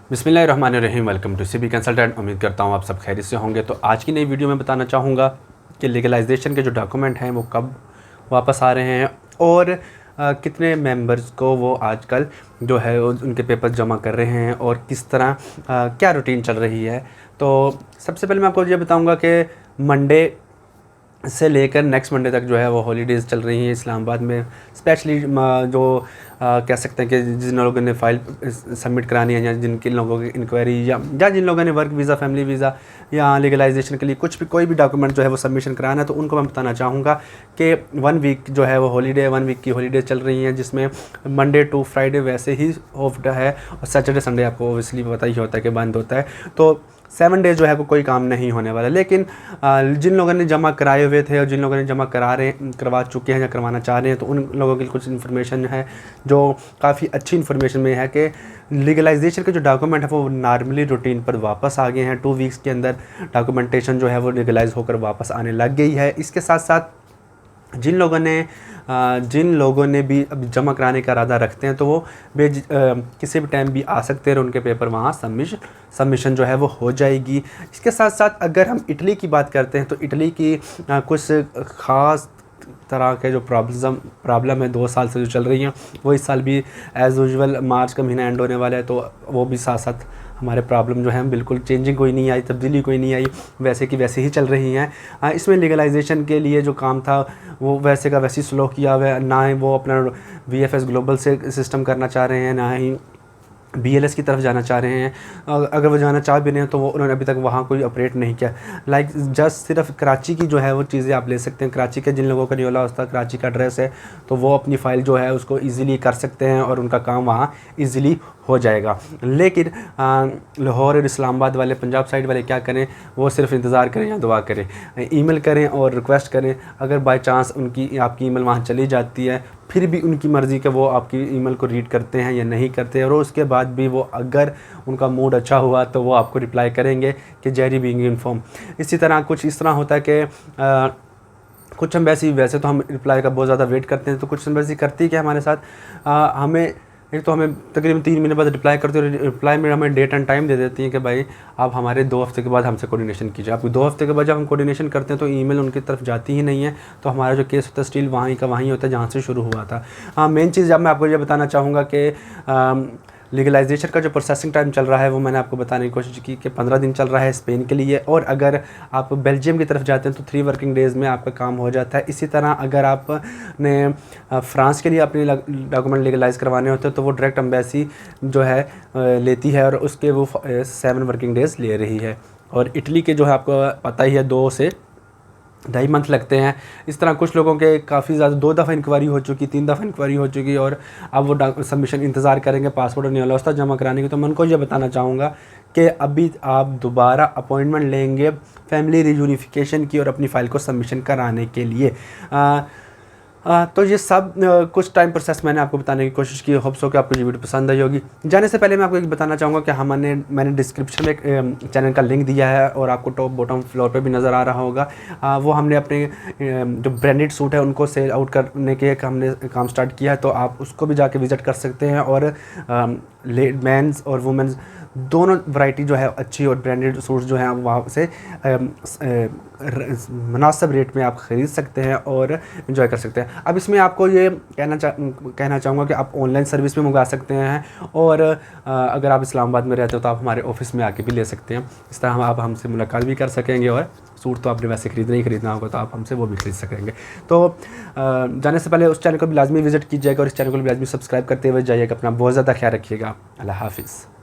बिस्मिल्लाहिर्रहमानिर्रहीम। Welcome to CB consultant. उम्मीद करता हूँ आप सब खैरियत से होंगे। तो आज की नई वीडियो में बताना चाहूँगा कि लीगलाइजेशन के जो डॉक्यूमेंट हैं वो कब वापस आ रहे हैं और कितने मेंबर्स को वो आजकल जो है उनके पेपर जमा कर रहे हैं और किस तरह क्या रूटीन चल रही है। तो सबसे पहले मैं आपको ये बताऊँगा कि मंडे से लेकर नेक्स्ट मंडे तक जो है वो हॉलीडेज़ चल रही हैं इस्लामाबाद में। स्पेशली जो कह सकते हैं कि जिन लोगों ने फ़ाइल सबमिट करानी है या जिनके लोगों की इंक्वायरी या जिन लोगों ने वर्क वीज़ा, फैमिली वीज़ा या लीगलाइजेशन के लिए कुछ भी कोई भी डॉक्यूमेंट जो है वो सबमिशन कराना है, तो उनको मैं बताना चाहूँगा कि 1 वीक जो है वो हॉलीडे 1 वीक की हॉलीडे चल रही हैं, जिसमें मंडे टू फ्राइडे वैसे ही ऑफ डे है और सैटरडे संडे आपको ओबियसली पता ही होता है कि बंद होता है। तो 7 डेज़ जो है वो कोई काम नहीं होने वाला। लेकिन जिन लोगों ने जमा कराए हुए थे और जिन लोगों ने जमा करवा चुके हैं या करवाना चाह रहे हैं, तो उन लोगों की कुछ इन्फॉर्मेशन है जो काफ़ी अच्छी इन्फॉर्मेशन में है कि लीगलाइजेशन के जो डॉक्यूमेंट है वो नॉर्मली रूटीन पर वापस आ गए हैं। 2 वीक्स के अंदर डॉक्यूमेंटेशन जो है वो लीगलाइज होकर वापस आने लग गई है। इसके साथ साथ जिन लोगों ने भी अब जमा कराने का इरादा रखते हैं, तो वो किसी भी टाइम भी आ सकते हैं और उनके पेपर वहाँ सबमिशन जो है वो हो जाएगी। इसके साथ साथ अगर हम इटली की बात करते हैं, तो इटली की कुछ ख़ास तरह के जो प्रॉब्लम है 2 साल से जो चल रही हैं, वो इस साल भी एज़ यूजुअल मार्च का महीना एंड होने वाला है, तो वो भी साथ साथ हमारे प्रॉब्लम जो है बिल्कुल चेंजिंग कोई नहीं आई, तब्दीली कोई नहीं आई, वैसे की वैसे ही चल रही हैं। इसमें लीगलाइजेशन के लिए जो काम था वो वैसे का वैसे स्लो किया हुआ है। ना ही वो अपना VFS ग्लोबल से सिस्टम करना चाह रहे हैं, ना ही BLS की तरफ जाना चाह रहे हैं। अगर वो जाना चाह भी रहे हैं तो वो उन्होंने अभी तक वहाँ कोई ऑपरेट नहीं किया। जस्ट सिर्फ कराची की जो है वो चीज़ें आप ले सकते हैं। कराची के जिन लोगों का न्योला होता है, कराची का एड्रेस है, तो वो अपनी फ़ाइल जो है उसको ईज़िली कर सकते हैं और उनका काम वहाँ ईज़िली हो जाएगा। लेकिन लाहौर और इस्लामाबाद वाले, पंजाब साइड वाले क्या करें, वो सिर्फ इंतज़ार करें या दुआ करें, ईमेल करें और रिक्वेस्ट करें। अगर बाय चांस आपकी ईमेल वहाँ चली जाती है, फिर भी उनकी मर्ज़ी कि वो आपकी ईमेल को रीड करते हैं या नहीं करते, और उसके बाद भी वो अगर उनका मूड अच्छा हुआ तो वो आपको रिप्लाई करेंगे कि जेरी बीइंग इन्फॉर्म। इसी तरह कुछ इस तरह होता है कि कुछ एम्बेसी वैसे तो हम रिप्लाई का बहुत ज़्यादा वेट करते हैं, तो कुछ एम्बेसी करती है कि हमारे साथ हमें तकरीबन 3 महीने बाद रिप्लाई करते हैं। रिप्लाई में हमें डेट एंड टाइम दे देती हैं कि भाई आप हमारे 2 हफ्ते के बाद हमसे कोऑर्डिनेशन कीजिए। आपको 2 हफ्ते के बाद जब हम कोऑर्डिनेशन करते हैं तो ईमेल उनकी तरफ जाती ही नहीं है, तो हमारा जो केस होता है स्टिल वहीं का वहीं होता है जहाँ से शुरू हुआ था। हाँ, मेन चीज़ जब मैं आपको ये बताना चाहूँगा कि लीगलाइजेशन का जो प्रोसेसिंग टाइम चल रहा है वो मैंने आपको बताने की कोशिश की कि 15 दिन चल रहा है स्पेन के लिए, और अगर आप बेल्जियम की तरफ जाते हैं तो 3 वर्किंग डेज़ में आपका काम हो जाता है। इसी तरह अगर आपने फ्रांस के लिए अपने डॉक्यूमेंट लीगलाइज करवाने होते हैं तो वो डायरेक्ट एम्बेसी जो है लेती है और उसके वो 7 वर्किंग डेज़ ले रही है। और इटली के जो है आपको पता ही है 2 से 2.5 मंथ लगते हैं। इस तरह कुछ लोगों के काफ़ी ज़्यादा 2 दफ़ा इंक्वायरी हो चुकी, 3 दफ़ा इंक्वायरी हो चुकी, और अब वो सबमिशन इंतज़ार करेंगे पासपोर्ट और न्योला जमा कराने की। तो मैं उनको ये बताना चाहूँगा कि अभी आप दोबारा अपॉइंटमेंट लेंगे फैमिली रियूनिफिकेशन की और अपनी फ़ाइल को सबमिशन कराने के लिए। तो ये सब कुछ टाइम प्रोसेस मैंने आपको बताने की कोशिश की। होप्स हो कि आपको ये वीडियो पसंद आई होगी। जाने से पहले मैं आपको एक बताना चाहूँगा कि मैंने डिस्क्रिप्शन में एक चैनल का लिंक दिया है और आपको टॉप बॉटम फ्लोर पे भी नज़र आ रहा होगा। वो हमने अपने जो ब्रांडेड सूट है उनको सेल आउट करने के हमने काम स्टार्ट किया है, तो आप उसको भी जाके विज़िट कर सकते हैं। और मेंस और वुमेंस दोनों वैरायटी जो है अच्छी और ब्रांडेड सूट्स जो हैं वहाँ से मुनासिब रेट में आप ख़रीद सकते हैं और एंजॉय कर सकते हैं। अब इसमें आपको ये कहना चाहूँगा कि आप ऑनलाइन सर्विस भी मंगा सकते हैं, और अगर आप इस्लामाबाद में रहते हो तो आप हमारे ऑफिस में आके भी ले सकते हैं। इस तरह आप हमसे मुलाकात भी कर सकेंगे, और सूट तो आपने वैसे खरीदना होगा तो आप हमसे वो भी खरीद सकेंगे। तो जाने से पहले उस चैनल को भी लाजमी विज़िट कीजिएगा और इस चैनल को भी लाजमी सब्सक्राइब करते हुए जाइएगा। अपना बहुत ज़्यादा ख्याल रखिएगा। अल्लाह हाफ़िज़।